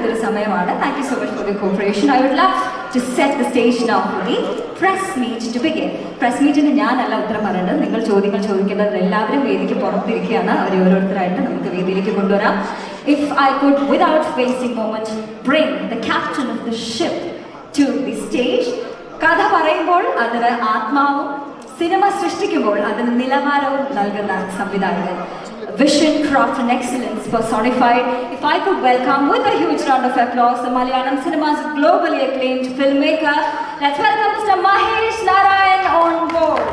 എടുത്തൊരു സമയമാണ്. Thank you so much for your cooperation. I would love to set the stage now for the press meet to begin. Press മീറ്റിന് ഞാനല്ല ഉത്തരം പറയേണ്ടത്, നിങ്ങൾ ചോദ്യങ്ങൾ ചോദിക്കേണ്ടത്. എല്ലാവരും വേദിക്ക് പുറത്തിരിക്കുകയാണ്. അവരെ ഓരോരുത്തരായിട്ട് നമുക്ക് വേദിയിലേക്ക് കൊണ്ടുവരാം. If I could, without wasting moment, bring the captain of the ship to the stage. കഥ പറയുമ്പോൾ അതിന് ആത്മാവും സിനിമ സൃഷ്ടിക്കുമ്പോൾ അതിന് നിലവാരവും നൽകുന്ന സംവിധായകൻ. Vision, craft and excellence personified. If I could welcome with a huge round of applause the Malayalam cinema's globally acclaimed filmmaker, let's welcome Mr. Mahesh Narayan on board.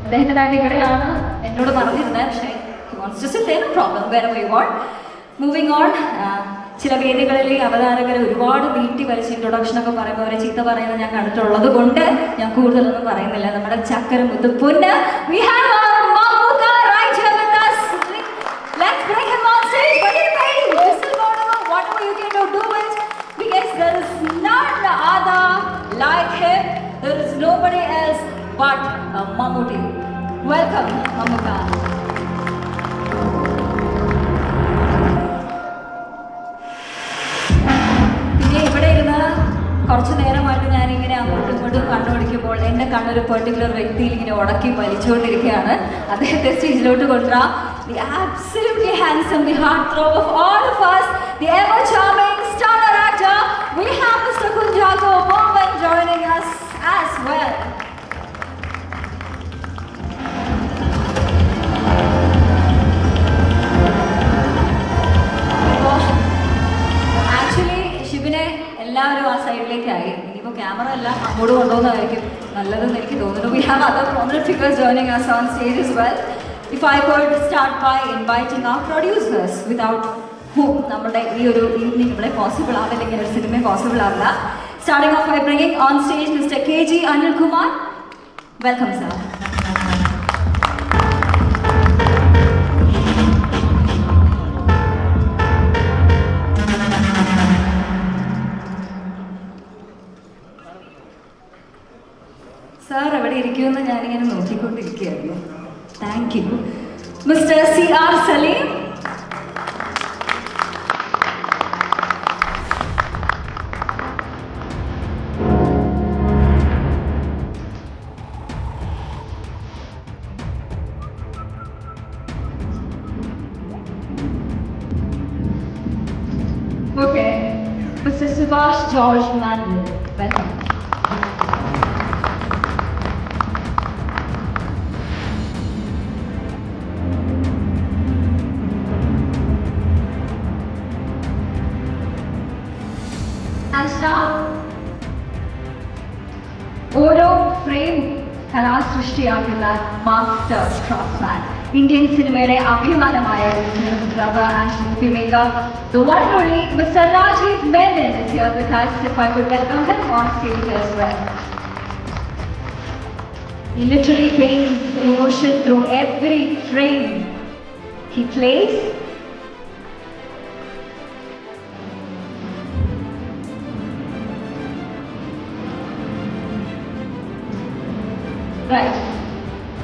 അദ്ദേഹത്തിൻ്റെ ഇവിടെയാണ് എന്നോട് പറഞ്ഞിരുന്നത്. പക്ഷേ പ്രോബ്ലം വേറെ ഒരുപാട് മൂവിങ് ഓൺ. ചില വേദികളിൽ അവതാരകരെ ഒരുപാട് നീട്ടി വലിച്ച് ഇൻട്രൊഡക്ഷനൊക്കെ പറയുമ്പോൾ അവരെ ചീത്ത പറയുന്നത് ഞാൻ കണ്ടിട്ടുള്ളത് കൊണ്ട് ഞാൻ കൂടുതലൊന്നും പറയുന്നില്ല. നമ്മുടെ ചക്കര മുത്തുപ്പൊന്ന് we have Mamuka right here with us. Let's bring him on stage. Whatever you can do it, because there is none other like him. There is nobody else but Mammootty. Welcome, Mamuka. പിന്നെ ഇവിടെ ഇരുന്ന് കുറച്ചു നേരമായിട്ട് ഞാനിങ്ങനെ അങ്ങോട്ടും ഇങ്ങോട്ടും കണ്ണുപിടിക്കുമ്പോൾ എൻ്റെ കണ്ണൊരു particular വ്യക്തിയിൽ ഇങ്ങനെ ഉടക്കി വലിച്ചുകൊണ്ടിരിക്കുകയാണ്. അദ്ദേഹത്തെ സ്റ്റേജിലോട്ട് കൊണ്ടുവരാം. The absolutely handsome, the heartthrob of all of us, the ever charming star actor. We have Mr. Kunjato Bowman joining us as well. എല്ലാവരും ആ സൈഡിലേക്കായി. ഇനിയിപ്പോൾ ക്യാമറ എല്ലാം അങ്ങോട്ട് കൊണ്ടുപോകുന്നതായിരിക്കും നല്ലതെന്ന് എനിക്ക് തോന്നുന്നു. We have other prominent figures joining us on stage as well. If I could start by inviting our producers, without whom നമ്മുടെ ഈ ഒരു ഈവനിങ് ഇവിടെ പോസിബിൾ ആവില്ല, ഇങ്ങനെ ഒരു സിനിമ പോസിബിൾ ആവില്ല. Starting off by bringing on stage Mr. KG Anil Kumar. Welcome, sir. Sir എവിടെ ഇരിക്കുമെന്ന് ഞാനിങ്ങനെ നോക്കിക്കൊണ്ടിരിക്കുകയായിരുന്നു. Thank you. Mister CR Salim. Okay. Mr. Subhash George Mandel. Welcome. ഓരോ ഫ്രെയിം കലാസൃഷ്ടിയാക്കുന്ന മാസ്റ്റർ ക്രാഫ്റ്റ്മാൻ, ഇന്ത്യൻ സിനിമയുടെ അഭിമാനമായ filmmaker, the one and only Mr. Rajiv Menon is here with us. If I could welcome him on stage as well. He literally paints emotion through every frame he plays.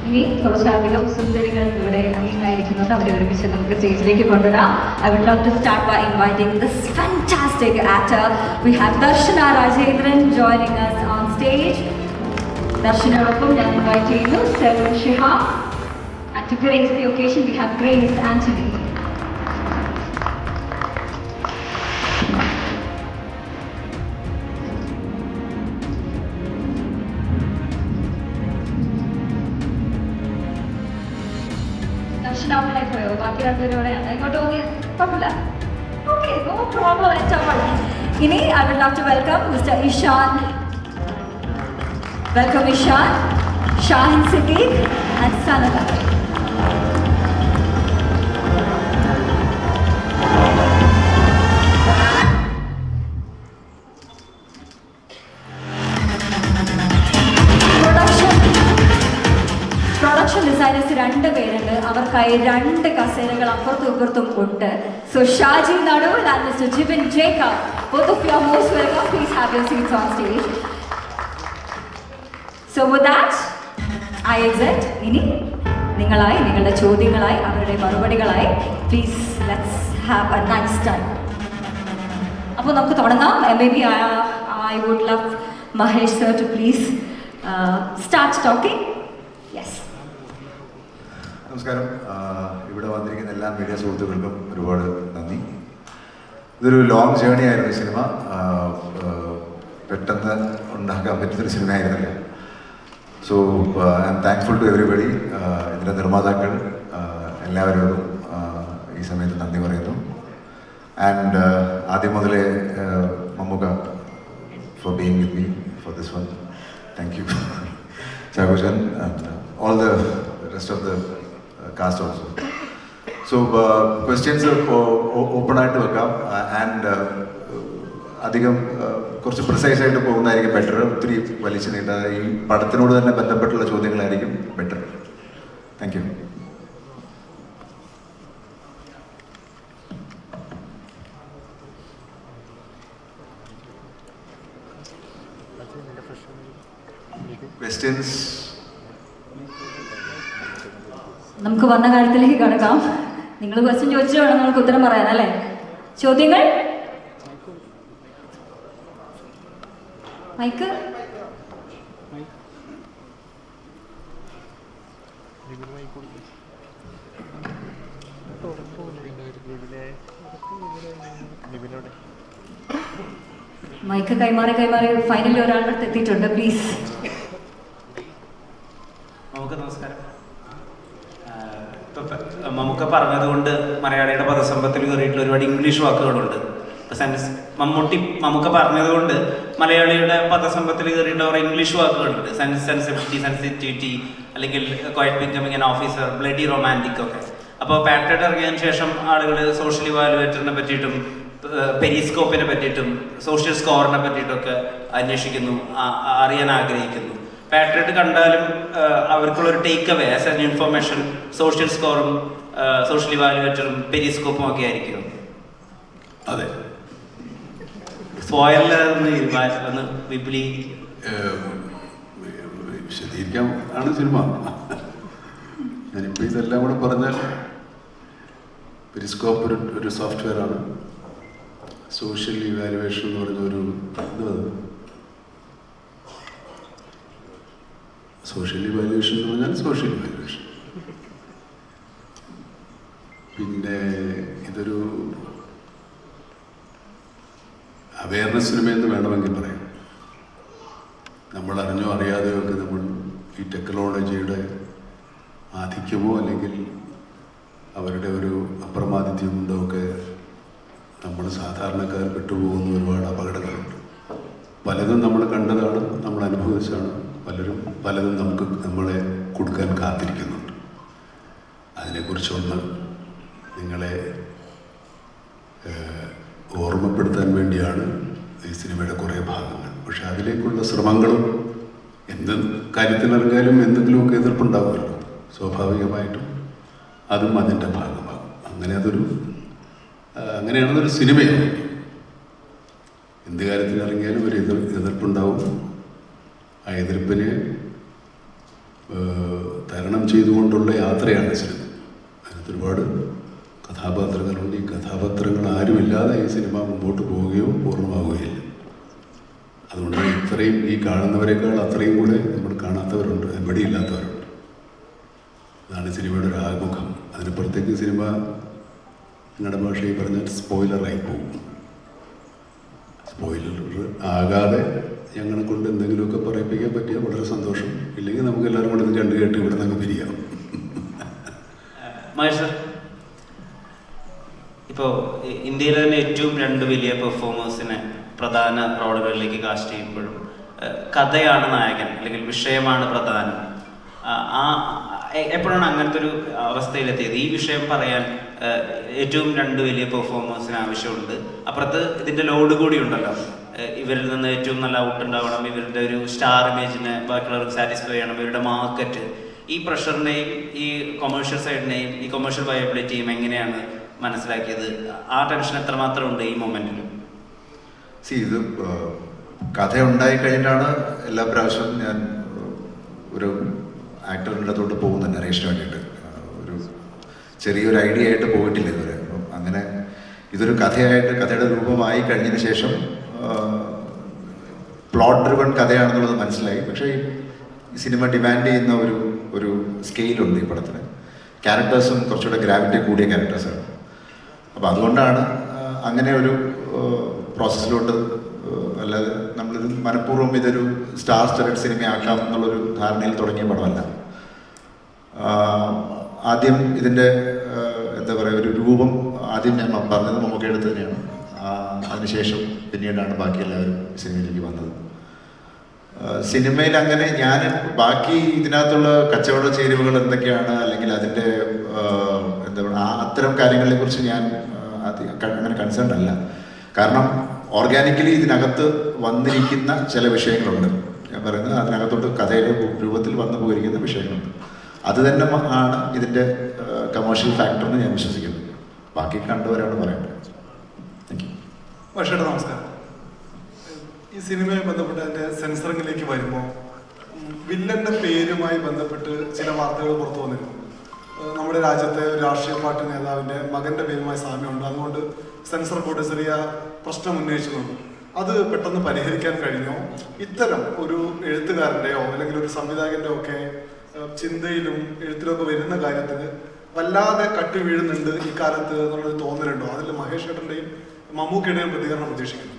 ഇനി കുറച്ചധികം സുന്ദരികൾ ഇവിടെ അംഗീകരിക്കുന്നുണ്ട്. അവരെ ഒരുമിച്ച് നമുക്ക് സ്റ്റേജിലേക്ക് കൊണ്ടുവരാം. I would love to start by inviting this fantastic actor. We have Darshana Rajendran joining us on stage. ദർശനോടൊപ്പം ഞാൻ ഇൻവൈറ്റ് ചെയ്യുന്നു Seven Shihab. And to grace the occasion we have Grace Anthony. ബാക്കി രണ്ടുപേരോടെ ഇങ്ങോട്ട് പോയി കുഴപ്പമില്ല. Okay, no problem at all. ഇനി I would love to welcome Mr. Ishan. Welcome Ishan, Shahin Siddiq and Sanada. Production designers 2 പേരുണ്ട്. അവർക്കായി 2 കസേരകൾ അപ്പുറത്തും ഇപ്പുറത്തും ഉണ്ട്. So Shaji Nadul and Mr. Jibin Jacob, both of you are most welcome. Please have your seats on stage. So with that, I exit. Ini, ningalai, ningalda chodingalai, avarude marupadigalai. Please, let's have a nice time. Appo namukku thodangam. Maybe I would love Mahesh sir to please start talking. Yes. നമസ്കാരം. ഇവിടെ വന്നിരിക്കുന്ന എല്ലാ media സുഹൃത്തുക്കൾക്കും ഒരുപാട് നന്ദി. ഇതൊരു long journey ആയിരുന്നു ഈ സിനിമ. പെട്ടെന്ന് ഉണ്ടാക്കാൻ പറ്റുന്നൊരു സിനിമ ആയിരുന്നില്ല. So I am thankful to everybody. ഇതിൻ്റെ നിർമ്മാതാക്കൾ എല്ലാവരോടും ഈ സമയത്ത് നന്ദി പറയുന്നു. ആൻഡ് ആദ്യം മുതലേ Mammookka for being with me for this one. Thank you Chackochan and all the rest of the cast also. So questions open ആയിട്ട് വെക്കാം. ആൻഡ് അധികം കുറച്ച് പ്രിസൈസ് ആയിട്ട് പോകുന്നതായിരിക്കും ബെറ്റർ. ഒത്തിരി വലിച്ചു നീട്ടാതെ ഈ പടത്തിനോട് തന്നെ ബന്ധപ്പെട്ടുള്ള ചോദ്യങ്ങളായിരിക്കും ബെറ്റർ. Thank you. ക്വസ്റ്റ്യൻസ് നമുക്ക് വന്ന കാര്യത്തിലേക്ക് കടക്കാം. നിങ്ങൾ ക്വസ്റ്റ്യൻ ചോദിച്ചിട്ട് വേണം നമുക്ക് ഉത്തരം പറയാൻ അല്ലേ? ചോദ്യങ്ങൾ മൈക്ക് മൈക്ക് കൈമാറി ഫൈനലിൽ ഒരാളുടെ അടുത്ത് എത്തിയിട്ടുണ്ട്. പ്ലീസ്. നമുക്ക് നമസ്കാരം. മമ്മൂക്ക പറഞ്ഞതുകൊണ്ട് മലയാളിയുടെ പദസമ്പത്തിൽ കയറിയിട്ടുള്ള ഒരുപാട് ഇംഗ്ലീഷ് വാക്കുകളുണ്ട്. മമ്മൂക്ക പറഞ്ഞതുകൊണ്ട് മലയാളിയുടെ പദസമ്പത്തിൽ കയറിയിട്ടുള്ള കുറേ ഇംഗ്ലീഷ് വാക്കുകളുണ്ട്. സെൻസിറ്റിവിറ്റി അല്ലെങ്കിൽ quiet becoming an officer, bloody romantic ഒക്കെ. അപ്പോൾ പാട്രിയറ്റ് ഇറങ്ങിയതിന് ശേഷം ആളുകൾ സോഷ്യൽ ഇവാലുവേറ്ററിനെ പറ്റിയിട്ടും പെരിസ്കോപ്പിനെ പറ്റിയിട്ടും സോഷ്യൽ സ്കോറിനെ പറ്റിയിട്ടൊക്കെ അന്വേഷിക്കുന്നു, അറിയാൻ ആഗ്രഹിക്കുന്നു. പാട്രിയറ്റ് കണ്ടാലും അവർക്കുള്ളൊരു take away as an information social സ്കോറും സോഷ്യൽ ഇവാലുവേറ്ററും പെരിസ്കോപ്പും ഒക്കെ ആയിരിക്കും. അതെ. സ്പോയിലർ ഒന്ന് വിപുലി വിശദീകരിക്കാൻ ആണ് സിനിമ. ഞാനിപ്പോൾ ഇതെല്ലാം കൂടെ പറഞ്ഞാൽ പെരിസ്കോപ്പ് ഒരു സോഫ്റ്റ്വെയർ ആണ്. സോഷ്യൽ ഇവാലുവേഷൻ എന്ന് പറഞ്ഞൊരു സോഷ്യൽ ഇവാലുവേഷൻ എന്ന് പറഞ്ഞാൽ സോഷ്യൽ ഇവാലുവേഷൻ. പിന്നെ ഇതൊരു അവയർനെസ് സിനിമയെന്ന് വേണമെങ്കിൽ പറയാം. നമ്മൾ അറിഞ്ഞോ അറിയാതെയോ ഒക്കെ നമ്മൾ ഈ ടെക്നോളജിയുടെ ആധിക്യമോ അല്ലെങ്കിൽ അവരുടെ ഒരു അപ്രമാദിത്യം കൊണ്ടോ ഒക്കെ നമ്മൾ സാധാരണക്കാർ വിട്ടുപോകുന്ന ഒരുപാട് അപകടങ്ങളുണ്ട്. പലതും നമ്മൾ കണ്ടതാണ്, നമ്മൾ അനുഭവിച്ചാണ്. പലതും നമ്മളെ കൊടുക്കാൻ കാത്തിരിക്കുന്നുണ്ട്. അതിനെക്കുറിച്ചൊന്ന് നിങ്ങളെ ഓർമ്മപ്പെടുത്താൻ വേണ്ടിയാണ് ഈ സിനിമയുടെ കുറേ ഭാഗങ്ങൾ. പക്ഷെ അതിലേക്കുള്ള ശ്രമങ്ങളും എന്ത് കാര്യത്തിനിറങ്ങിയാലും എന്തെങ്കിലുമൊക്കെ എതിർപ്പുണ്ടാവുമല്ലോ, സ്വാഭാവികമായിട്ടും അതും അതിൻ്റെ ഭാഗമാകും. അങ്ങനെയാണതൊരു സിനിമയാണ്. എന്ത് കാര്യത്തിനിറങ്ങിയാലും ഒരു എതിർപ്പുണ്ടാവും. ആ എതിർപ്പിനെ തരണം ചെയ്തുകൊണ്ടുള്ള യാത്രയാണ് സിനിമ. അതിനകത്ത് ഒരുപാട് കഥാപാത്രങ്ങളുണ്ട്. ഈ കഥാപാത്രങ്ങൾ ആരുമില്ലാതെ ഈ സിനിമ മുമ്പോട്ട് പോവുകയോ പൂർണ്ണമാവുകയില്ല. അതുകൊണ്ട് ഇത്രയും ഈ കാണുന്നവരെക്കാൾ അത്രയും കൂടെ നമ്മൾ കാണാത്തവരുണ്ട്, എവിടെയില്ലാത്തവരുണ്ട്. അതാണ് സിനിമയുടെ ഒരു ആമുഖം. അതിനപ്പുറത്തേക്ക് സിനിമ നിങ്ങളുടെ ഭാഷയിൽ പറഞ്ഞാൽ സ്പോയിലറായി പോകും. സ്പോയിലർ ആകാതെ ഞങ്ങളെ കൊണ്ട് എന്തെങ്കിലുമൊക്കെ പറയിപ്പിക്കാൻ പറ്റിയാൽ വളരെ സന്തോഷം. ഇല്ലെങ്കിൽ നമുക്ക് എല്ലാവരും കൂടെ ഇത് കണ്ടു കേട്ട് ഇവിടെ നിന്ന് പിരിയാം. മഹേഷ്, ഇപ്പോൾ ഇന്ത്യയിലെ തന്നെ ഏറ്റവും 2 വലിയ പെർഫോമേഴ്സിനെ പ്രധാന റോളുകളിലേക്ക് കാസ്റ്റ് ചെയ്യുമ്പോഴും കഥയാണ് നായകൻ അല്ലെങ്കിൽ വിഷയമാണ് പ്രധാനം. എപ്പോഴാണ് അങ്ങനത്തെ ഒരു അവസ്ഥയിലെത്തിയത്? ഈ വിഷയം പറയാൻ ഏറ്റവും 2 വലിയ പെർഫോമേഴ്സിന് ആവശ്യമുണ്ട്. അപ്പുറത്ത് ഇതിൻ്റെ ലോഡ് കൂടി ഉണ്ടല്ലോ. ഇവരിൽ നിന്ന് ഏറ്റവും നല്ല ഔട്ട് ഉണ്ടാവണം, ഇവരുടെ ഒരു സ്റ്റാർ ഇമേജിനെ ബാക്കിയുള്ളവർക്ക് സാറ്റിസ്ഫൈ ചെയ്യണം, ഇവരുടെ മാർക്കറ്റ്. ഈ പ്രഷറിനെയും ഈ കൊമേഴ്ഷ്യൽ സൈഡിനെയും ഈ കൊമേഴ്ഷ്യൽ വയബിലിറ്റിയും എങ്ങനെയാണ് മനസ്സിലാക്കിയത്? ആ ടെൻഷൻ എത്രമാത്രം ഉണ്ട് ഈ മൊമെന്റിൽ? ഇത് കഥ ഉണ്ടായി കഴിഞ്ഞിട്ടാണ് എല്ലാ പ്രാവശ്യവും ഞാൻ ഒരു ആക്ടറിൻ്റെ അടുത്തോട്ട് പോകുന്നത് നരേഷന് വേണ്ടിയിട്ട്. ഒരു ചെറിയൊരു ഐഡിയ ആയിട്ട് പോയിട്ടില്ല ഇതുവരെ. അപ്പം അങ്ങനെ ഇതൊരു കഥയുടെ രൂപമായി കഴിഞ്ഞതിന് ശേഷം പ്ലോട്ട് ഡ്രിവൺ കഥയാണെന്നുള്ളത് മനസ്സിലായി. പക്ഷേ ഈ സിനിമ ഡിമാൻഡ് ചെയ്യുന്ന ഒരു സ്കെയിലുണ്ട് ഈ പടത്തിന്. ക്യാരക്ടേഴ്സും കുറച്ചുകൂടെ ഗ്രാവിറ്റി കൂടിയ ക്യാരക്ടേഴ്സാണ്. അപ്പോൾ അതുകൊണ്ടാണ് അങ്ങനെ ഒരു പ്രോസസ്സിലോട്ട്, അല്ലാതെ നമ്മളൊരു മനഃപൂർവ്വം ഇതൊരു സ്റ്റാർ സ്റ്റഡഡ് സിനിമയാക്കാം എന്നുള്ളൊരു ധാരണയിൽ തുടങ്ങിയ പടമല്ല. ആദ്യം ഇതിൻ്റെ എന്താ പറയുക, ഒരു രൂപം ആദ്യം ഞാൻ പറഞ്ഞത് മമ്മൂക്ക എടുത്ത് തന്നെയാണ്. അതിനുശേഷം പിന്നീടാണ് ബാക്കി എല്ലാവരും സിനിമയിലേക്ക് വന്നത്. സിനിമയിൽ അങ്ങനെ ഞാൻ ബാക്കി ഇതിനകത്തുള്ള കച്ചവട ചേരുവകൾ എന്തൊക്കെയാണ്, അല്ലെങ്കിൽ അതിൻ്റെ എന്താ പറയുക, അത്തരം കാര്യങ്ങളെ കുറിച്ച് ഞാൻ അങ്ങനെ കൺസേൺ അല്ല. കാരണം ഓർഗാനിക്കലി ഇതിനകത്ത് വന്നിരിക്കുന്ന ചില വിഷയങ്ങളുണ്ട്. ഞാൻ പറയുന്നത് അതിനകത്തോട്ട് കഥയുടെ രൂപത്തിൽ വന്നു പോയിരിക്കുന്ന വിഷയങ്ങളുണ്ട്. അത് തന്നെ ആണ് ഇതിൻ്റെ കമേഴ്ഷ്യൽ ഫാക്ടർ എന്ന് ഞാൻ വിശ്വസിക്കുന്നു. ബാക്കി കണ്ടവരാണ് പറയേണ്ടത്. Thank you. പക്ഷേ നമസ്കാരം. ഈ സിനിമയെ ബന്ധപ്പെട്ട് അതിൻ്റെ സെൻസറിങ്ങിലേക്ക് വരുമ്പോൾ വില്ലൻ്റെ പേരുമായി ബന്ധപ്പെട്ട് ചില വാർത്തകൾ പുറത്തു വന്നിരുന്നു. നമ്മുടെ രാജ്യത്തെ രാഷ്ട്രീയ പാർട്ടി നേതാവിൻ്റെ മകൻ്റെ പേരുമായി സാമ്യമുണ്ട്, അതുകൊണ്ട് സെൻസർ ബോർഡ് ചെറിയ പ്രശ്നം ഉന്നയിച്ചിട്ടുണ്ട്. അത് പെട്ടെന്ന് പരിഹരിക്കാൻ കഴിഞ്ഞോ? ഇത്തരം ഒരു എഴുത്തുകാരൻ്റെയോ അല്ലെങ്കിൽ ഒരു സംവിധായകൻ്റെയോ ഒക്കെ ചിന്തയിലും എഴുത്തിലൊക്കെ വരുന്ന കാര്യത്തിന് വല്ലാതെ കട്ടി വീഴുന്നുണ്ട് ഈ കാലത്ത് എന്നുള്ളൊരു തോന്നലുണ്ടോ? അതിൽ മഹേഷ് ഏട്ടൻ്റെയും മമ്മൂക്കയുടെയും പ്രതികരണം പ്രതീക്ഷിക്കുന്നു.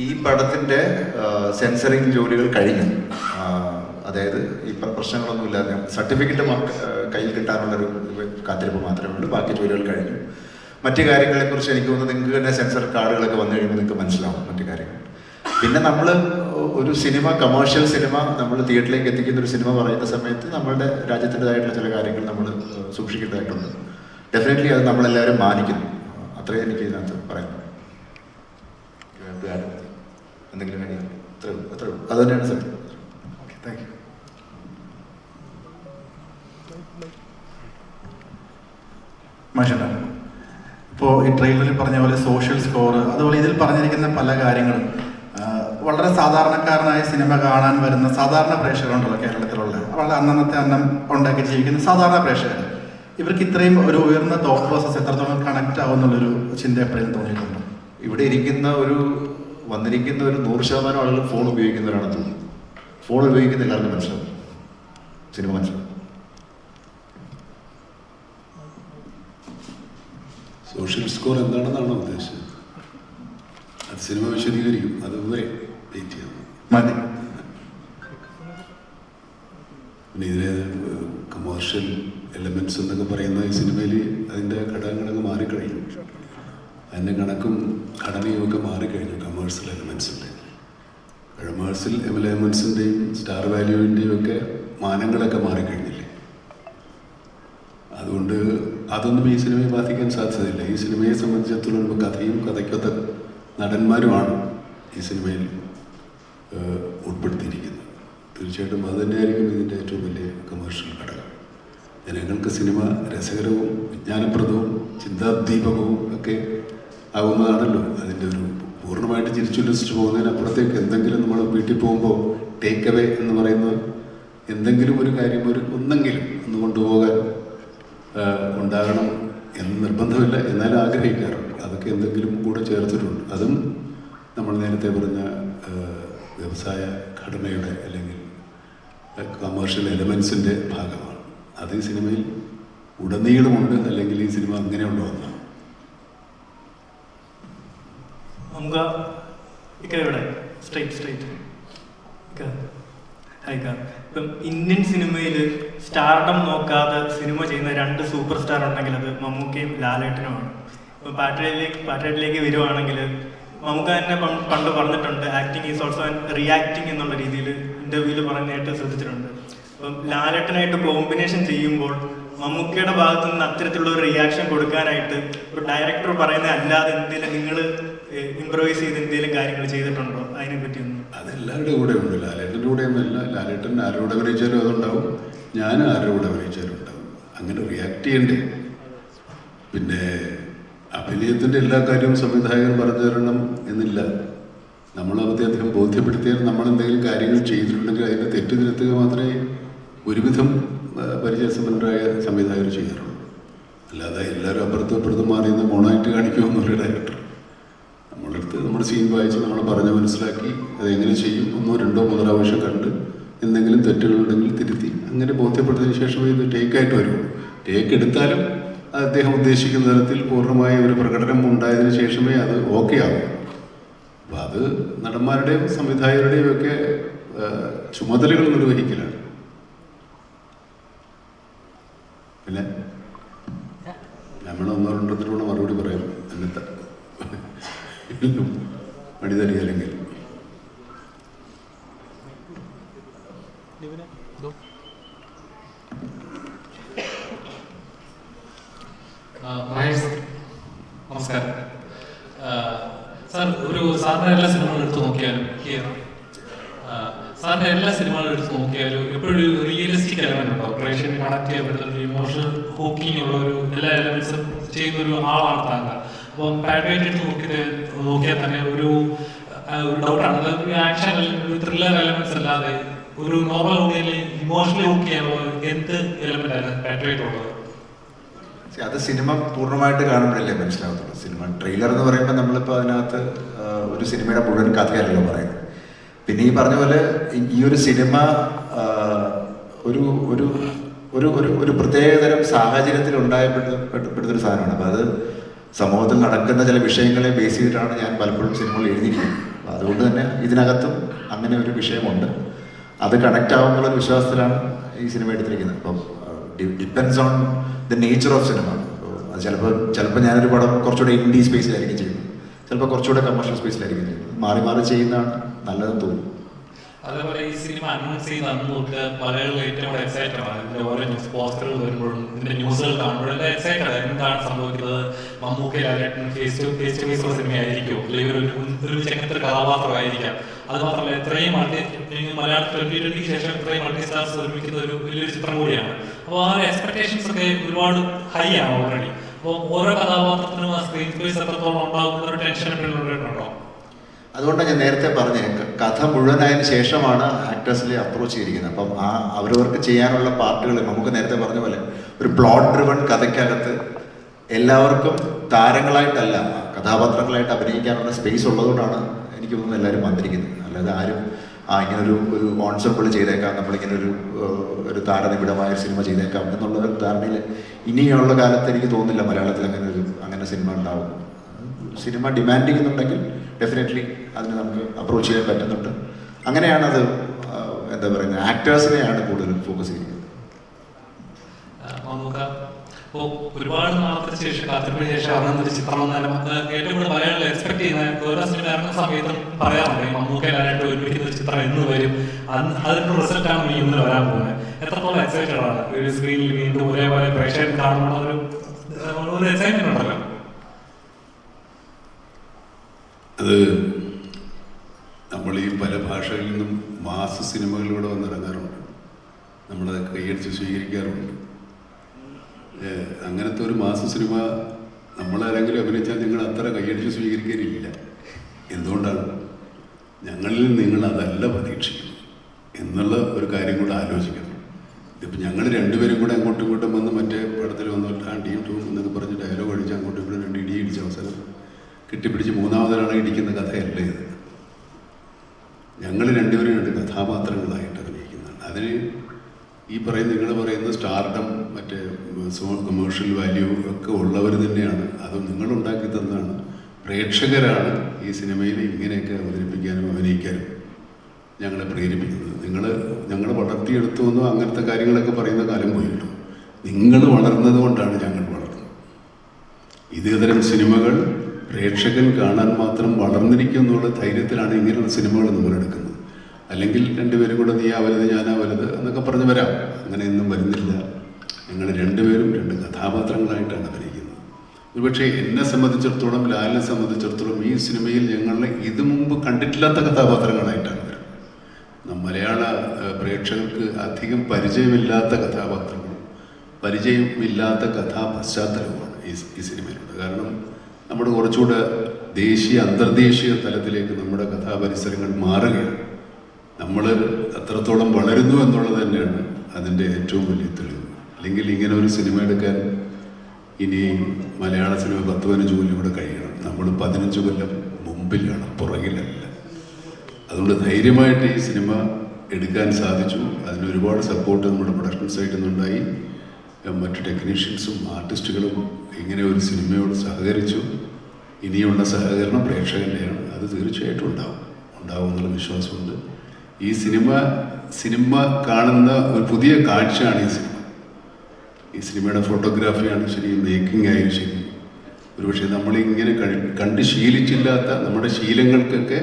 ഈ പടത്തിൻ്റെ സെൻസറിങ് ജോലികൾ കഴിഞ്ഞു. അതായത് ഇപ്പം പ്രശ്നങ്ങളൊന്നുമില്ലാതെ സർട്ടിഫിക്കറ്റ് കയ്യിൽ കിട്ടാനുള്ളൊരു കാത്തിരിപ്പ് മാത്രമേ ഉള്ളൂ. ബാക്കി ജോലികൾ കഴിഞ്ഞു. മറ്റു കാര്യങ്ങളെക്കുറിച്ച് എനിക്ക് തോന്നുന്നു നിങ്ങൾക്ക് തന്നെ സെൻസർ കാർഡുകളൊക്കെ വന്നു കഴിയുമ്പോൾ നിങ്ങൾക്ക് മനസ്സിലാവും മറ്റു കാര്യങ്ങൾ. പിന്നെ നമ്മൾ ഒരു സിനിമ, കമേഴ്ഷ്യൽ സിനിമ നമ്മൾ തിയേറ്ററിലേക്ക് എത്തിക്കുന്ന ഒരു സിനിമ പറയുന്ന സമയത്ത് നമ്മളുടെ രാജ്യത്തിൻ്റെതായിട്ടുള്ള ചില കാര്യങ്ങൾ നമ്മൾ സൂക്ഷിക്കേണ്ടതായിട്ടുണ്ട്. ഡെഫിനറ്റ്ലി അത് നമ്മളെല്ലാവരും മാനിക്കുന്നു. അത്രയും എനിക്ക് ഇതിനകത്ത് പറയാം. എന്തെങ്കിലും അത്രേ ഉള്ളൂ. അത് തന്നെയാണ് സത്യം. Okay, thank you. മാഷേട്ടാ, ഇപ്പോൾ ഈ ട്രെയിലറിൽ പറഞ്ഞ പോലെ സോഷ്യൽ സ്കോർ, അതുപോലെ ഇതിൽ പറഞ്ഞിരിക്കുന്ന പല കാര്യങ്ങളും വളരെ സാധാരണക്കാരനായ സിനിമ കാണാൻ വരുന്ന സാധാരണ പ്രേക്ഷകരുണ്ടല്ലോ കേരളത്തിലുള്ള, വളരെ അന്നത്തെ അന്നം ഉണ്ടാക്കി ജീവിക്കുന്ന സാധാരണ പ്രേക്ഷകർ, ഇവർക്ക് ഇത്രയും ഒരു ഉയർന്ന തോട്ട് പ്രോസസ് എത്രത്തോളം കണക്റ്റ് ആവുന്നുള്ളൊരു ചിന്ത എപ്പോഴും തോന്നിയിട്ടുണ്ടോ? ഇവിടെ വന്നിരിക്കുന്ന ഒരു 100% ആളുകൾ ഫോൺ ഉപയോഗിക്കുന്നവരാണെന്ന് തോന്നുന്നു. ഫോൺ ഉപയോഗിക്കുന്ന എല്ലാവർക്കും മനസ്സിലാവും, സിനിമ മനസ്സിലാവും. സോഷ്യൽ സ്കോർ എന്താണെന്നാണോ ഉദ്ദേശിച്ചത്? അത് സിനിമ വിശദീകരിക്കും. അത് വരെ വെയിറ്റ് ചെയ്യാം. മതി. പിന്നെ ഇതിലെ കമേഴ്ഷ്യൽ എലമെൻറ്റ്സ് എന്നൊക്കെ പറയുന്ന ഈ സിനിമയിൽ അതിൻ്റെ ഘടകങ്ങളൊക്കെ മാറിക്കഴിഞ്ഞു. അതിൻ്റെ കണക്കും ഘടനയും ഒക്കെ മാറിക്കഴിഞ്ഞു. കമേഴ്ഷ്യൽ എലമെൻസിൻ്റെ എലമെൻസിൻ്റെയും സ്റ്റാർ വാല്യൂവിൻ്റെയും ഒക്കെ മാനങ്ങളൊക്കെ മാറിക്കഴിഞ്ഞില്ലേ. അതുകൊണ്ട് അതൊന്നും ഈ സിനിമയെ ബാധിക്കാൻ സാധ്യതയില്ല. ഈ സിനിമയെ സംബന്ധിച്ചിടത്തോളം കഥയും കഥയ്ക്കൊത്ത നടന്മാരുമാണ് ഈ സിനിമയിൽ ഉൾപ്പെടുത്തിയിരിക്കുന്നത്. തീർച്ചയായിട്ടും അത് തന്നെയായിരിക്കും ഇതിൻ്റെ ഏറ്റവും വലിയ കമേഴ്ഷ്യൽ ഘടകം. ജനങ്ങൾക്ക് സിനിമ രസകരവും വിജ്ഞാനപ്രദവും ചിന്താദീപകവും ഒക്കെ ആവുന്നതാണല്ലോ അതിൻ്റെ ഒരു പൂർണ്ണമായിട്ട് ചിരിച്ചുല്ലസിച്ച് പോകുന്നതിനപ്പുറത്തേക്ക് എന്തെങ്കിലും നമ്മൾ വീട്ടിൽ പോകുമ്പോൾ ടേക്ക് അവേ എന്ന് പറയുന്നത് എന്തെങ്കിലും ഒരു കാര്യം ഒന്നെങ്കിലും ഒന്ന് കൊണ്ടുപോകാൻ ഉണ്ടാകണം എന്ന് നിർബന്ധമില്ല, എന്നാലും ആഗ്രഹിക്കാറുണ്ട്. അതൊക്കെ എന്തെങ്കിലും കൂടെ ചേർത്തിട്ടുണ്ട്. അതും നമ്മൾ നേരത്തെ പറഞ്ഞ വ്യവസായ ഘടനയുടെ അല്ലെങ്കിൽ കമേഴ്ഷ്യൽ എലമെൻസിൻ്റെ ഭാഗമാണ്. അത് ഈ സിനിമയിൽ ഉടനീളമുണ്ട്. അല്ലെങ്കിൽ ഈ സിനിമ അങ്ങനെയുള്ള ഒന്നാണ്. നമുക്ക് ഇവിടെ സ്ട്രൈറ്റ് ഇപ്പം ഇന്ത്യൻ സിനിമയിൽ സ്റ്റാർഡം നോക്കാതെ സിനിമ ചെയ്യുന്ന 2 സൂപ്പർ സ്റ്റാർ ഉണ്ടെങ്കിൽ അത് മമ്മൂക്കയും ലാലേട്ടനുമാണ്. ഇപ്പം പാട്രിയറ്റിലേക്ക് വരുവാണെങ്കിൽ മമ്മൂക്ക തന്നെ പണ്ട് പറഞ്ഞിട്ടുണ്ട്, ആക്ടിങ് ഈസ് ഓൾസോ റിയാക്ടിങ് എന്നുള്ള രീതിയിൽ ഇൻ്റർവ്യൂവിൽ പറഞ്ഞായിട്ട് ശ്രദ്ധിച്ചിട്ടുണ്ട്. അപ്പം ലാലേട്ടനായിട്ട് കോമ്പിനേഷൻ ചെയ്യുമ്പോൾ മമ്മൂക്കയുടെ ഭാഗത്തു നിന്ന് അത്തരത്തിലുള്ള ഒരു റിയാക്ഷൻ കൊടുക്കാനായിട്ട് ഒരു ഡയറക്ടർ പറയുന്നത് അല്ലാതെ എന്തെങ്കിലും നിങ്ങൾ ഇംപ്രവൈസ് ചെയ്ത് എന്തെങ്കിലും കാര്യങ്ങൾ ചെയ്തിട്ടുണ്ടോ? അതിനെപ്പറ്റി ഒന്നും. അതെല്ലാവരുടെ കൂടെ ഉണ്ട്. ലാലേട്ടൻ്റെ കൂടെ ഒന്നുമില്ല. ലാലേട്ടൻ ആരോട് അഭിനയിച്ചാലും അതുണ്ടാവും, ഞാൻ ആരോട് അഭിനയിച്ചാലും ഉണ്ടാവും. അങ്ങനെ റിയാക്ട് ചെയ്യണ്ടേ. പിന്നെ അഭിനയത്തിൻ്റെ എല്ലാ കാര്യവും സംവിധായകൻ പറഞ്ഞു തരണം എന്നില്ല. നമ്മളവധി അദ്ദേഹം ബോധ്യപ്പെടുത്തിയാൽ നമ്മളെന്തെങ്കിലും കാര്യങ്ങൾ ചെയ്തിട്ടുണ്ടെങ്കിൽ അതിനെ തെറ്റുതിരുത്തുക മാത്രമേ ഒരുവിധം പരിചയസമ്പന്നരായ സംവിധായകർ ചെയ്യാറുള്ളൂ. അല്ലാതെ എല്ലാവരും അപ്പുറത്തും മാറിയെന്ന് മോണായിട്ട് കാണിക്കുമെന്നൊരു ഡയറക്ടർ. നമ്മളെടുത്ത് നമ്മുടെ സീൻ വായിച്ച് നമ്മൾ പറഞ്ഞ് മനസ്സിലാക്കി അതെങ്ങനെ ചെയ്യും 1, 2, 3 പ്രാവശ്യം കണ്ട് എന്തെങ്കിലും തെറ്റുകളുണ്ടെങ്കിൽ തിരുത്തി അങ്ങനെ ബോധ്യപ്പെട്ടതിന് ശേഷമേ ഇത് ടേക്കായിട്ട് വരുള്ളൂ. ടേക്ക് എടുത്താലും അദ്ദേഹം ഉദ്ദേശിക്കുന്ന തരത്തിൽ പൂർണ്ണമായ ഒരു പ്രകടനം ഉണ്ടായതിനു ശേഷമേ അത് ഓക്കെ ആകും. അപ്പം അത് നടന്മാരുടെയും സംവിധായകരുടെയും ഒക്കെ ചുമതലകൾ നിർവഹിക്കലാണ്. പിന്നെ നമ്മൾ 1 or 2 മറുപടി പറയാം. എന്നിട്ട് മണി തരികയില്ലെങ്കിൽ നമസ്കാരം സാർ. സാറിൻ്റെ എല്ലാ സിനിമകളും എടുത്ത് നോക്കിയാലും സാറിൻ്റെ എല്ലാ സിനിമകളും എടുത്ത് നോക്കിയാലും എപ്പോഴും ഒരു റിയലിസ്റ്റിക് എലമെന്റ് ഉണ്ടോ? പ്രേക്ഷകന് കണക്ട് ചെയ്യാൻ പറ്റുന്ന ഒരു ഇമോഷണൽ ഹൂക്കിംഗ് ഉള്ള എല്ലാ എലമെന്റ്സും ചെയ്യുന്ന ഒരു ആളാണ് താങ്കൾ. അപ്പം പാട്രിയോട്ട് എടുത്ത് നോക്കിയാൽ തന്നെ ഒരു ഡൗട്ടാണ്, അത് ഒരു ആക്ഷൻ അല്ലെങ്കിൽ ഒരു ത്രില്ലർ എലമെന്റ്സ് അല്ലാതെ ഒരു നോർമൽ ഓഡിയൻസിൽ ഇമോഷണലി ഹൂക്ക് ചെയ്യാനുള്ള എന്ത് എലമെന്റ് ആണ് പാട്രിയോട്ട് ഉള്ളത്? അത് സിനിമ പൂർണ്ണമായിട്ട് കാണുമ്പോഴല്ലേ മനസ്സിലാവത്തുള്ളൂ. സിനിമ ട്രെയിലർ എന്ന് പറയുമ്പോൾ നമ്മളിപ്പോൾ അതിനകത്ത് ഒരു സിനിമയുടെ മുഴുവൻ കഥയല്ലല്ലോ പറയുന്നത്. പിന്നെ ഈ പറഞ്ഞ പോലെ ഈ ഒരു സിനിമ ഒരു ഒരു ഒരു ഒരു പ്രത്യേകതരം സാഹചര്യത്തിൽ ഉണ്ടായപ്പെടുന്നൊരു സാധനമാണ്. അപ്പോൾ അത് സമൂഹത്തിൽ നടക്കുന്ന ചില വിഷയങ്ങളെ ബേസ് ചെയ്തിട്ടാണ് ഞാൻ പലപ്പോഴും സിനിമകൾ എഴുതിയിരിക്കുന്നത്. അപ്പോൾ അതുകൊണ്ട് തന്നെ ഇതിനകത്തും അങ്ങനെ ഒരു വിഷയമുണ്ട്. അത് കണക്റ്റ് ആവുമെന്നുള്ളൊരു വിശ്വാസത്തിലാണ് ഈ സിനിമ എടുത്തിരിക്കുന്നത്. അപ്പം depends on the nature of cinema. അത് ചിലപ്പോൾ ഞാനൊരു പടം കുറച്ചുകൂടെ ഇൻഡി സ്പേസിലായിരിക്കും ചെയ്യുന്നത്, ചിലപ്പോൾ കുറച്ചുകൂടെ കമേഴ്ഷ്യൽ സ്പേസിലായിരിക്കും ചെയ്യുന്നത്. മാറി ചെയ്യുന്നതാണ് നല്ലതെന്ന് തോന്നുന്നു. അതേപോലെ ഈ സിനിമ അനൗൺസ് ചെയ്ത് അന്ന് തൊട്ട് മലയാളികൾ ഏറ്റവും കൂടെ എക്സൈറ്റഡ് ആണ്. ഇതിന്റെ ഓരോ ന്യൂസ് പോസ്റ്ററുകൾ വരുമ്പോഴും ഇതിന്റെ ന്യൂസുകൾ കാണുമ്പോഴും എല്ലാം എക്സൈറ്റഡ് ആണ്. എന്താണ് സംഭവിക്കുന്നത്? മമ്മൂക്ക ലാലേട്ടൻ ഫേസ് ടു ഫേസ് ഉള്ള സിനിമയായിരിക്കും, അല്ലെങ്കിൽ ഒരു ചങ്ങനത്തെ കഥാപാത്രമായിരിക്കാം. അത് മാത്രമല്ല ഇത്രയും മലയാളത്തിൽ 2020 ശേഷം ഇത്രയും മൾട്ടി സ്റ്റാർസ് നിർമ്മിക്കുന്ന ഒരു വലിയൊരു ചിത്രം കൂടിയാണ്. അപ്പോൾ ആ എക്സ്പെക്ടേഷൻസ് ഒക്കെ ഒരുപാട് ഹൈ ആണ് ഓൾറെഡി. അപ്പോൾ ഓരോ കഥാപാത്രത്തിനും ആ സ്ക്രീൻ സ്പേസ് എത്രത്തോളം ഉണ്ടാകുന്ന ഒരു ടെൻഷൻ ഉണ്ടോ? അതുകൊണ്ടാണ് ഞാൻ നേരത്തെ പറഞ്ഞത്, കഥ മുഴുവനായതിനു ശേഷമാണ് ആക്ടേഴ്സിനെ അപ്രോച്ച് ചെയ്തിരിക്കുന്നത്. അപ്പം അവരവർക്ക് ചെയ്യാനുള്ള പാർട്ടുകൾ നമുക്ക് നേരത്തെ പറഞ്ഞ പോലെ ഒരു പ്ലോട്ട് ഡ്രിവൺ കഥയ്ക്കകത്ത് എല്ലാവർക്കും താരങ്ങളായിട്ടല്ല കഥാപാത്രങ്ങളായിട്ട് അഭിനയിക്കാനുള്ള സ്പേസ് ഉള്ളതുകൊണ്ടാണ് എനിക്ക് തോന്നുന്നു എല്ലാവരും വന്നിരിക്കുന്നത്. അല്ലാതെ ആരും ഇങ്ങനൊരു ഓൺസെപ്പിൾ ചെയ്തേക്കാം, നമ്മളിങ്ങനെ ഒരു താരനിബിഡമായ ഒരു സിനിമ ചെയ്തേക്കാം എന്നുള്ള ഒരു ധാരണയിൽ ഇനിയുള്ള കാലത്ത് എനിക്ക് തോന്നുന്നില്ല മലയാളത്തിൽ അങ്ങനെ സിനിമ ഉണ്ടാവും. സിനിമ ഡിമാൻഡ് ചെയ്യുന്നുണ്ടെങ്കിൽ ഡെഫിനറ്റ്ലി അതിന് നമുക്ക് അപ്രോച്ച് ചെയ്യാൻ പറ്റുന്നുണ്ട്. അങ്ങനെയാണത് എന്താ പറയുന്നത്, ആക്ടേഴ്സിനെയാണ് കൂടുതൽ ഫോക്കസ് ചെയ്യുന്നത്. അപ്പോൾ ഒരുപാട് നാളത്തിന് ശേഷം കാത്തിരിപ്പിന് ശേഷം ഇറങ്ങുന്നൊരു ചിത്രം വന്നാലും ഏറ്റവും കൂടുതൽ മലയാളികൾ എക്സ്പെക്ട് ചെയ്യുന്ന ഓരോ സിനിമ ഇറങ്ങുന്ന സമയത്തും പറയാറുണ്ട് മമ്മൂക്ക ലാലേട്ട് ഒരുമിക്കുന്ന ഒരു ചിത്രം എന്ന് വരും, അതിന്റെ റിസൾട്ടാണ് ഈ ഇന്ന് വരാൻ പോകുന്നത്. എത്രത്തോളം എക്സൈറ്റഡ് ആണ് ഒരു സ്ക്രീനിൽ വീണ്ടും ഒരേപോലെ പ്രേക്ഷകർ കാണുമ്പോൾ ഒരു എക്സൈറ്റ്മെന്റ് ഉണ്ടല്ലോ? അത് നമ്മൾ ഈ പല ഭാഷകളിൽ നിന്നും മാസ സിനിമകളിലൂടെ വന്നിറങ്ങാറുണ്ട്, നമ്മളത് കൈയടിച്ച് സ്വീകരിക്കാറുണ്ട്. അങ്ങനത്തെ ഒരു മാസ സിനിമ നമ്മളാരെങ്കിലും അഭിനയിച്ചാൽ നിങ്ങൾ അത്ര കൈയടിച്ച് സ്വീകരിക്കാനില്ല. എന്തുകൊണ്ടാണ്? ഞങ്ങളിൽ നിങ്ങൾ അതല്ല പ്രതീക്ഷിക്കുന്നത് എന്നുള്ള ഒരു കാര്യം കൂടെ ആലോചിക്കണം. ഇതിപ്പോൾ ഞങ്ങൾ രണ്ടുപേരും കൂടെ അങ്ങോട്ടും ഇങ്ങോട്ടും വന്ന് മറ്റേ പടത്തിൽ വന്നിട്ട് ആ ടീം ടൂം എന്നൊക്കെ പറഞ്ഞ് ഡയലോഗ് അടിച്ച് അങ്ങോട്ടും ഇങ്ങോട്ടും 2 ഇടി ഇടിച്ച അവസരം കെട്ടിപ്പിടിച്ച് മൂന്നാമതൊരാണ് ഇടിക്കുന്ന കഥയല്ല ഇത്. ഞങ്ങൾ രണ്ടുപേരും 2 കഥാപാത്രങ്ങളായിട്ട് അഭിനയിക്കുന്നതാണ്. അതിന് ഈ നിങ്ങൾ പറയുന്ന സ്റ്റാർഡം മറ്റേ കമേഴ്ഷ്യൽ വാല്യൂ ഒക്കെ ഉള്ളവർ തന്നെയാണ്. അത് നിങ്ങളുണ്ടാക്കി തന്നാണ്. പ്രേക്ഷകരാണ് ഈ സിനിമയിൽ ഇങ്ങനെയൊക്കെ അവതരിപ്പിക്കാനും അഭിനയിക്കാനും ഞങ്ങളെ പ്രേരിപ്പിക്കുന്നത്. ഞങ്ങൾ വളർത്തിയെടുത്തുവെന്നോ അങ്ങനത്തെ കാര്യങ്ങളൊക്കെ പറയുന്ന കാലം പോയിട്ടു. നിങ്ങൾ വളർന്നത് കൊണ്ടാണ് ഞങ്ങൾ വളർന്നത്. ഇതേതരം സിനിമകൾ പ്രേക്ഷകൻ കാണാൻ മാത്രം വളർന്നിരിക്കും എന്നുള്ള ധൈര്യത്തിലാണ് ഇങ്ങനെയുള്ള സിനിമകൾ നമ്മളെടുക്കുന്നത്. അല്ലെങ്കിൽ രണ്ടുപേരും കൂടെ നീ ആ വലുത് ഞാനാ വലുത് എന്നൊക്കെ പറഞ്ഞ് വരാം. അങ്ങനെയൊന്നും വരുന്നില്ല. ഞങ്ങൾ രണ്ടുപേരും 2 കഥാപാത്രങ്ങളായിട്ടാണ് അഭിനയിക്കുന്നത്. ഒരുപക്ഷെ എന്നെ സംബന്ധിച്ചിടത്തോളം, ലാലിനെ സംബന്ധിച്ചിടത്തോളം ഈ സിനിമയിൽ ഞങ്ങൾ ഇത് മുമ്പ് കണ്ടിട്ടില്ലാത്ത കഥാപാത്രങ്ങളായിട്ടാണ് വരുന്നത്. മലയാള പ്രേക്ഷകർക്ക് അധികം പരിചയമില്ലാത്ത കഥാപാത്രങ്ങളും പരിചയമില്ലാത്ത കഥാപശ്ചാത്തലവുമാണ് ഈ സിനിമയിലുള്ളത്. കാരണം നമ്മുടെ കുറച്ചുകൂടെ ദേശീയ അന്തർദേശീയ തലത്തിലേക്ക് നമ്മുടെ കഥാപരിസരങ്ങൾ മാറുകയാണ്. നമ്മൾ എത്രത്തോളം വളരുന്നു എന്നുള്ളത് തന്നെയാണ് അതിൻ്റെ ഏറ്റവും വലിയ തെളിവ്. അല്ലെങ്കിൽ ഇങ്ങനെ ഒരു സിനിമ എടുക്കാൻ ഇനി മലയാള സിനിമ 10-15 കൊല്ലം കൂടെ കഴിയണം. നമ്മൾ 15 കൊല്ലം മുമ്പിലാണ്, പുറകിലല്ല. അതുകൊണ്ട് ധൈര്യമായിട്ട് ഈ സിനിമ എടുക്കാൻ സാധിച്ചു. അതിന് ഒരുപാട് സപ്പോർട്ട് നമ്മുടെ പ്രൊഡക്ഷൻ സൈഡിൽ നിന്നുണ്ടായി. മറ്റു ടെക്നീഷ്യൻസും ആർട്ടിസ്റ്റുകളും ഇങ്ങനെ ഒരു സിനിമയോട് സഹകരിച്ചു. ഇനിയുള്ള സഹകരണം പ്രേക്ഷകൻ്റെയാണ്. അത് തീർച്ചയായിട്ടും ഉണ്ടാവും എന്നുള്ള വിശ്വാസമുണ്ട്. ഈ സിനിമ കാണുന്ന ഒരു പുതിയ കാഴ്ചയാണ് ഈ സിനിമയുടെ ഫോട്ടോഗ്രാഫിയാണ് ശരി, മേക്കിംഗ് ആയാലും ശരി. ഒരുപക്ഷെ നമ്മളിങ്ങനെ കണ്ട് ശീലിച്ചില്ലാത്ത നമ്മുടെ ശീലങ്ങൾക്കൊക്കെ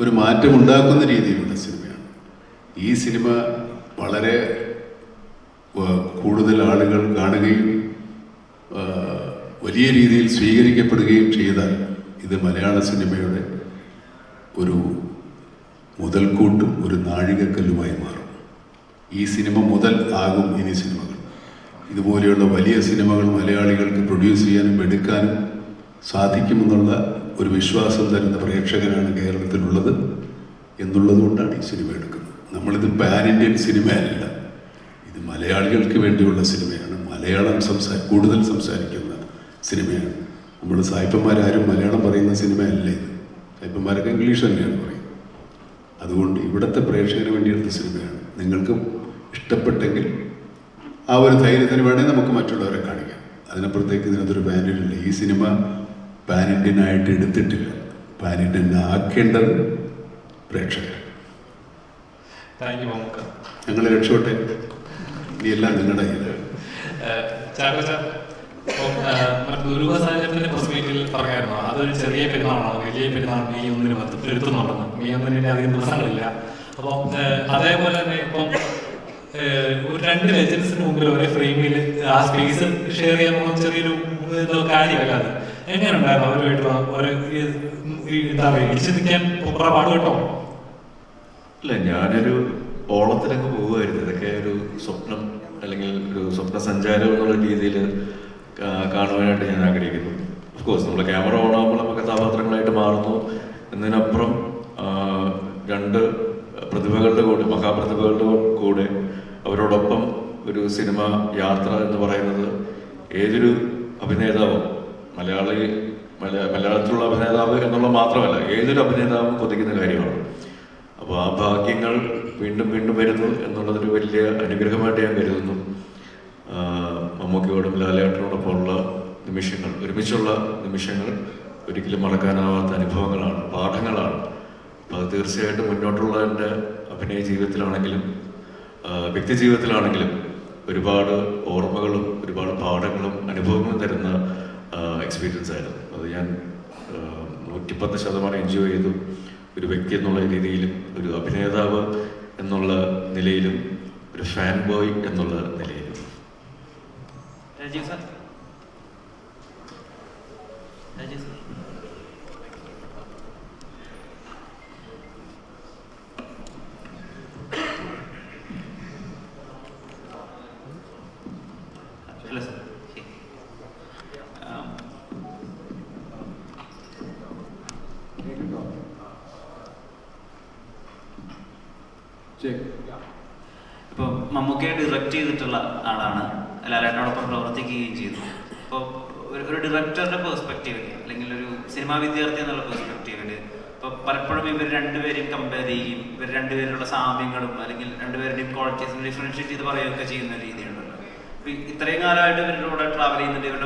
ഒരു മാറ്റം ഉണ്ടാക്കുന്ന രീതിയിലുള്ള സിനിമയാണ് ഈ സിനിമ. വളരെ കൂടുതൽ ആളുകൾ കാണുകയും വലിയ രീതിയിൽ സ്വീകരിക്കപ്പെടുകയും ചെയ്താൽ ഇത് മലയാള സിനിമയുടെ ഒരു മുതൽക്കൂട്ടും ഒരു നാഴികക്കല്ലുമായി മാറും. ഈ സിനിമ മുതൽ ആകും ഇനി സിനിമകൾ. ഇതുപോലെയുള്ള വലിയ സിനിമകൾ മലയാളികൾക്ക് പ്രൊഡ്യൂസ് ചെയ്യാനും എടുക്കാനും സാധിക്കുമെന്നുള്ള ഒരു വിശ്വാസം തരുന്ന പ്രേക്ഷകനാണ് കേരളത്തിലുള്ളത് എന്നുള്ളതുകൊണ്ടാണ് ഈ സിനിമ എടുക്കുന്നത്. നമ്മളിത് പാൻ ഇന്ത്യൻ സിനിമയല്ല, ഇത് മലയാളികൾക്ക് വേണ്ടിയുള്ള സിനിമയാണ്. മലയാളം കൂടുതൽ സംസാരിക്കുന്ന സിനിമയാണ്. നമ്മൾ സായിപ്പന്മാരാരും മലയാളം പറയുന്ന സിനിമയല്ല ഇത്. സായിപ്പന്മാരൊക്കെ ഇംഗ്ലീഷ് തന്നെയാണ് പറയുന്നത്. അതുകൊണ്ട് ഇവിടുത്തെ പ്രേക്ഷകന് വേണ്ടിയെടുത്ത സിനിമയാണ്. നിങ്ങൾക്കും ഇഷ്ടപ്പെട്ടെങ്കിൽ ആ ഒരു ധൈര്യത്തിന് വേണമെങ്കിൽ നമുക്ക് മറ്റുള്ളവരെ കാണിക്കാം. അതിനപ്പുറത്തേക്ക് ഇതിനകത്തൊരു പാൻ ഇന്ത്യൻ ഇല്ല. ഈ സിനിമ പാൻ ഇന്ത്യനായിട്ട് എടുത്തിട്ടില്ല. പാൻ ഇന്ത്യൻ ആക്കേണ്ടത് പ്രേക്ഷകർ. ഞങ്ങൾ രക്ഷപ്പെട്ടെ. ഇനിയെല്ലാം നിങ്ങളുടെ പറഞ്ഞായിരുന്നു അതൊരു ചെറിയ പെരുന്നാളാണ്, വലിയ പെരുന്നാൾ മെയ് 1 വരുത്തുന്നുണ്ടെന്ന്. മെയ് 1 അധികം ദിവസങ്ങളില്ല. അപ്പം അതേപോലെ തന്നെ ഇപ്പം ഒരു 2 ലെജൻസിന് മുമ്പിൽ ഒരേ ഫ്രെയിമിൽ ആ സ്പേസ് ഷെയർ ചെയ്യാൻ പോകുന്ന ചെറിയൊരു കാര്യമല്ല അത്. എങ്ങനെയുണ്ടായിരുന്നു അവരുമായിട്ട് എന്താ പറയുക, ഇടിച്ചു നിൽക്കാൻ പാട് കേട്ടോ? ഇല്ല, ഞാനൊരു ഓളത്തിലൊക്കെ പോവുമായിരുന്നു. ഇതൊക്കെ ഒരു സ്വപ്നം അല്ലെങ്കിൽ ഒരു സ്വപ്ന സഞ്ചാരം എന്നുള്ള രീതിയിൽ കാണുവാനായിട്ട് ഞാൻ ആഗ്രഹിക്കുന്നു. ഓഫ്കോഴ്സ് നമ്മൾ ക്യാമറ ഓണാകുമ്പോൾ നമ്മൾ കഥാപാത്രങ്ങളായിട്ട് മാറുന്നു. എന്നതിനപ്പുറം 2 പ്രതിഭകളുടെ കൂടെ, മഹാപ്രതിഭകളുടെ കൂടെ അവരോടൊപ്പം ഒരു സിനിമ യാത്ര എന്ന് പറയുന്നത് ഏതൊരു അഭിനേതാവും, മലയാളത്തിലുള്ള അഭിനേതാവ് എന്നുള്ള മാത്രമല്ല, ഏതൊരു അഭിനേതാവും കൊതിക്കുന്ന കാര്യമാണ്. അപ്പോൾ ആ ഭാഗ്യങ്ങൾ വീണ്ടും വീണ്ടും വരുന്നു എന്നുള്ളതൊരു വലിയ അനുഗ്രഹമായിട്ട് ഞാൻ കരുതുന്നു. മമ്മൂക്കയോടും ലാലേട്ടനോടൊപ്പമുള്ള നിമിഷങ്ങൾ, ഒരുമിച്ചുള്ള നിമിഷങ്ങൾ ഒരിക്കലും മറക്കാനാവാത്ത അനുഭവങ്ങളാണ്, പാഠങ്ങളാണ്. അപ്പോൾ അത് തീർച്ചയായിട്ടും മുന്നോട്ടുള്ള എൻ്റെ അഭിനയ ജീവിതത്തിലാണെങ്കിലും വ്യക്തി ജീവിതത്തിലാണെങ്കിലും ഒരുപാട് ഓർമ്മകളും ഒരുപാട് പാഠങ്ങളും അനുഭവങ്ങളും തരുന്ന എക്സ്പീരിയൻസ് ആയിരുന്നു. അത് ഞാൻ 110% എൻജോയ് ചെയ്തു. ഒരു വ്യക്തി എന്നുള്ള രീതിയിലും, ഒരു അഭിനേതാവ് എന്നുള്ള നിലയിലും, ഒരു ഫാൻ ബോയ് എന്നുള്ള നിലയിലും. Rajeev sir, hello sir. ഇപ്പോൾ മമ്മൂക്കയെ ഡയറക്റ്റ് ചെയ്തിട്ടുള്ള ആളാണ്, ലാലേട്ടനോടൊപ്പം പ്രവർത്തിക്കുകയും ചെയ്തു. അപ്പോൾ ഒരു ഡയറക്ടറുടെ പെർസ്പെക്റ്റീവിൽ അല്ലെങ്കിൽ ഒരു സിനിമാ വിദ്യാർത്ഥി എന്നുള്ള പെർസ്പെക്റ്റീവിൽ ഇപ്പോൾ പലപ്പോഴും ഇവർ രണ്ടുപേരെയും കമ്പയർ ചെയ്യുകയും ഇവർ രണ്ടുപേരുള്ള സാമ്യങ്ങളും അല്ലെങ്കിൽ രണ്ടുപേരുടെയും ക്വാളിറ്റീസിനെ ഡിഫറൻഷ്യേറ്റ് ചെയ്ത് പറയുകയൊക്കെ ചെയ്യുന്ന രീതിയുണ്ടല്ലോ. അപ്പോൾ ഇത്രയും കാലമായിട്ട് ഇവരുടെ കൂടെ ട്രാവൽ ചെയ്യുന്നുണ്ട്, ഇവരുടെ